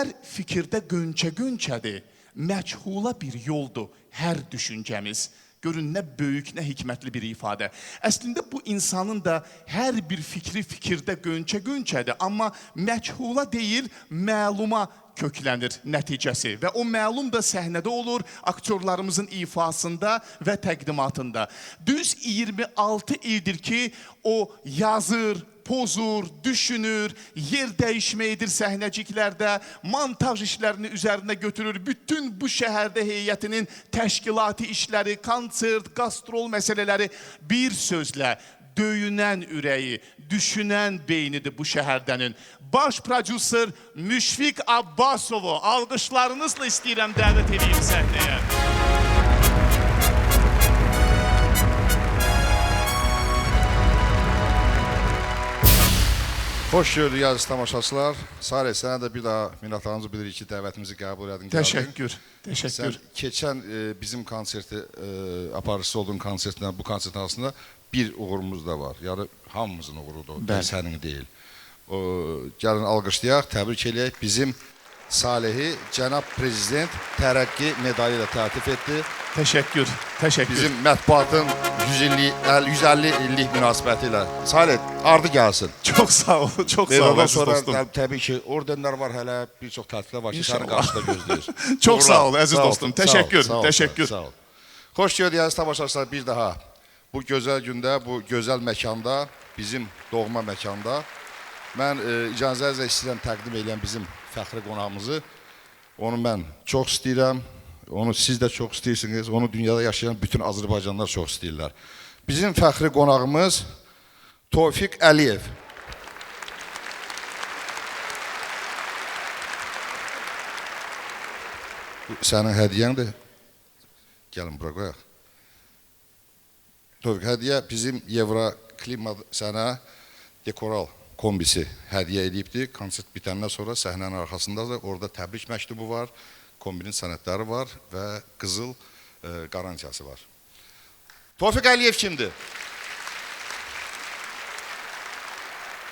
Gözəl fikirdə gönçə-gönçədir, məchula bir yoldur hər düşüncəmiz. Görün, nə böyük, nə hikmətli bir ifadə. Əslində, bu insanın da hər bir fikri fikirdə gönçə-gönçədir, amma məchula deyil, məluma köklənir nəticəsi. Və o məlum da səhnədə olur, aktyorlarımızın ifasında və təqdimatında. Düz 26 ildir ki, o yazır, pozur, düşünür, yer dəyişməkdir səhnəciklərdə, montaj işlərini üzərinə götürür. Bütün bu şəhərdə heyətinin təşkilati işləri, konsert, gastrol məsələləri bir sözlə döyünən ürəyi, düşünən beynidir bu şəhərdənin. Baş prodüser Müşfiq Abbasovu alqışlarınızla istəyirəm dəvət edeyim səhnəyə. Hoş gördük aziz tamaşaçılar. Salih, sənə də bir daha minnətdarlığımızı bildiririk ki, dəvətimizi qəbul edin. Təşəkkür, təşəkkür. Sən keçən bizim konserti, aparıcısı olduğun konsertdən, bu konsertin arasında bir uğurumuz da var. Yəni, hamımızın uğurudur, sənin deyil. Gəlin alqışlayaq, təbrik eləyək. Bizim Salihi Cənab Prezident tərəqqi medalı ilə təltif etdi. Təşəkkür, təşəkkür. Bizim mətbuatın 150 illik münasibəti ilə. Salih, ardı gəlsin. Çox sağ ol, çox sağ ol əziz dostum. Təbii ki, ordenlər var hələ, bir çox təltiflər var ki, sənin qarşıda gözləyir. Çox sağ ol əziz dostum, təşəkkür, təşəkkür. Sağ ol. Xoş gördük əziz tamaşaçılar bir daha. Bu gözəl gündə, bu gözəl məkanda, bizim doğma məkanda mən icazənizlə istəyirəm təqdim edən bizim fəxri qonağımızı. Onu mən çox istəyirəm, onu siz də çox istəyirsiniz, onu dünyada yaşayan bütün Azərbaycanlar çox istəyirlər. Bizim fəxri qonağımız Tofiq Əliyev. Sənin hədiyyəndir. Gəlin, bura qoyaq. Tofiq, hədiyyə bizim Evroklima sənə dekoral kombisi hədiyyə edibdir. Konsert bitəndən sonra səhnənin arxasındadır. Orada təbrik məktubu var, kombinin sənədləri var və qızıl qarantiyası var. Tofiq Əliyev kimdir?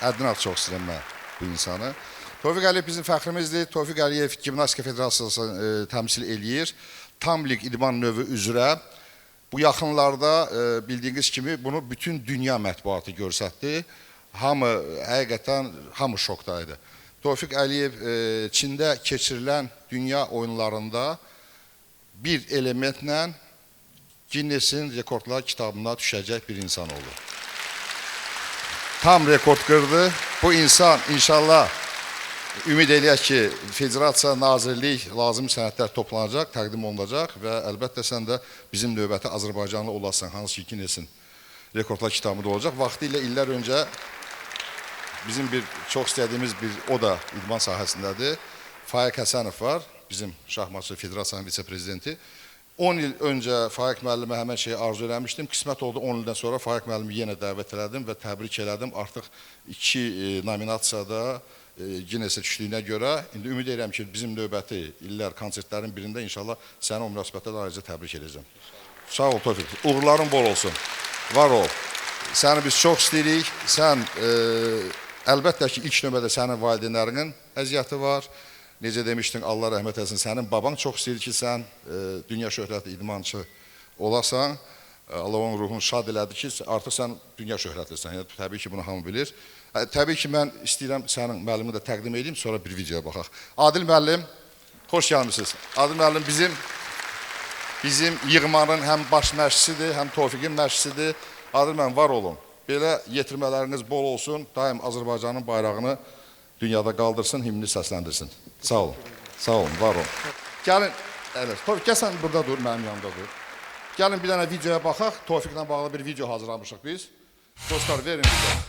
Ədinat çox istəyirəm mən bu insanı. Tofiq Əliyev bizim fəxrimizdir. Tofiq Əliyev Gimnastika Federasiyasını təmsil eləyir. Tam lig idman növü üzrə. Bu yaxınlarda bildiyiniz kimi bunu bütün dünya mətbuatı görsətdi. Hamı, həqiqətən, hamı şokdaydı. Tofiq Əliyev Çində keçirilən dünya oyunlarında bir elementlə Guinness'in rekordlar kitabına düşəcək bir insan oldu. Tam rekord qırdı. Bu insan inşallah ümid eləyək ki, Federasiya, Nazirlik lazım sənədlər toplanacaq, təqdim olunacaq və əlbəttə sən də bizim növbəti Azərbaycanlı olasın, hansı ki Guinness'in rekordlar kitabında olacaq. Vaxtı ilə illər öncə bizim bir çox istədiyimiz bir o da idman sahəsindədir. Faiq Həsənov var, bizim şahmatçı Federasiyanın vitse-prezidenti. 10 il öncə Faiq müəllimə həmən şeyi arzu eləmişdim. Qismət oldu 10 ildən sonra Faiq müəllimi yenə dəvət elədim və təbrik elədim. Artıq 2 nominasiyada Guinness-ə düşdüyünə görə indi ümid edirəm ki, bizim növbəti illər konsertlərin birində inşallah səni o münasibətdə ayrıca təbrik edəcəm. Sağ ol Tofiq, uğurların bol olsun, var ol. Səni biz çox istəyirik, sən əlbəttə ki, ilk növbədə sənin valideynlərinin əziyyəti var. Necə demişdin, Allah rəhmət etsin, sənin baban çox istəyir ki, sən dünya şöhrətli idmançı olasan. Allah onun ruhunu şad elədi ki, artıq sən dünya şöhrətlisən. Yəni, təbii ki, bunu hamı bilir. Təbii ki, mən istəyirəm sənin müəllimi də təqdim edeyim, sonra bir videoya baxaq. Adil müəllim, xoş gəlmişsiniz. Adil müəllim bizim yığmanın həm baş məşqçisidir, həm Tofiqin məşqçisidir. Adil müəllim, var olun. Belə yetirmələriniz bol olsun, daim Azərbaycanın bayrağını dünyada qaldırsın, himni səsləndirsin. Sağ olun, sağ olun, var olun. Gəlin, Tofiq, gəl sən burada dur, mənim yanımda dur. Gəlin bir dənə videoya baxaq, Tofiqlə bağlı bir video hazırlamışıq biz. Dostlar, verin bizə.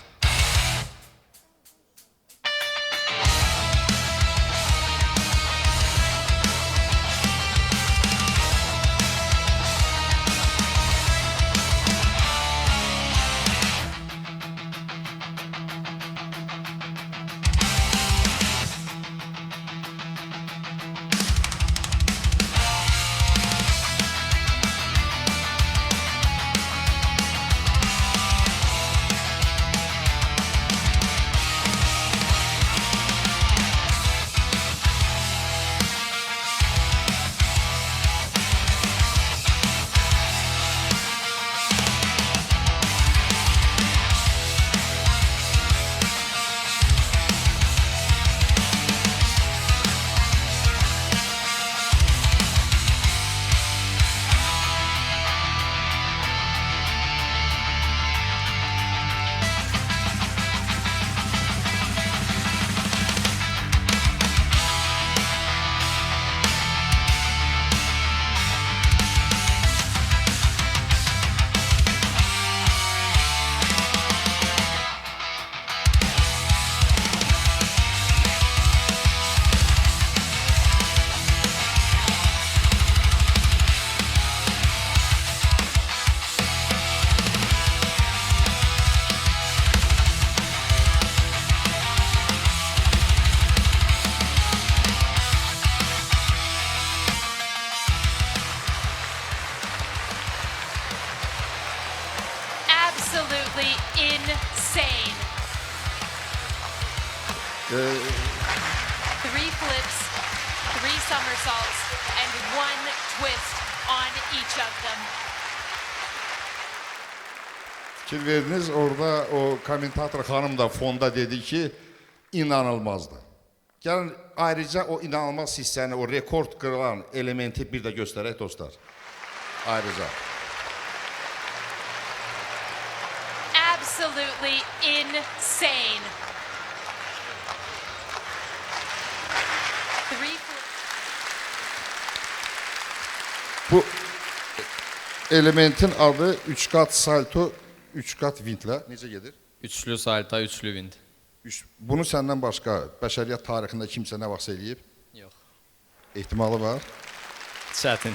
Three flips, three somersaults, and one twist on each of them. Fikir verdiniz, orada o kommentator xanım da fonda dedi ki, inanılmazdı. Gəlin ayrıca o inanılmaz hissəni, o rekord qırılan elementi bir də göstərək dostlar. Ayrıca. Absolutely insane. Three flips. Bu elementin adı 3 kat salto, 3 kat vintlə. Necə gedir? Üçlü salta, üçlü vint. Bunu səndən başqa bəşəriyyət tarixində kimsə nə vaxt eləyib? Yox. Ehtimalı var. Çətin.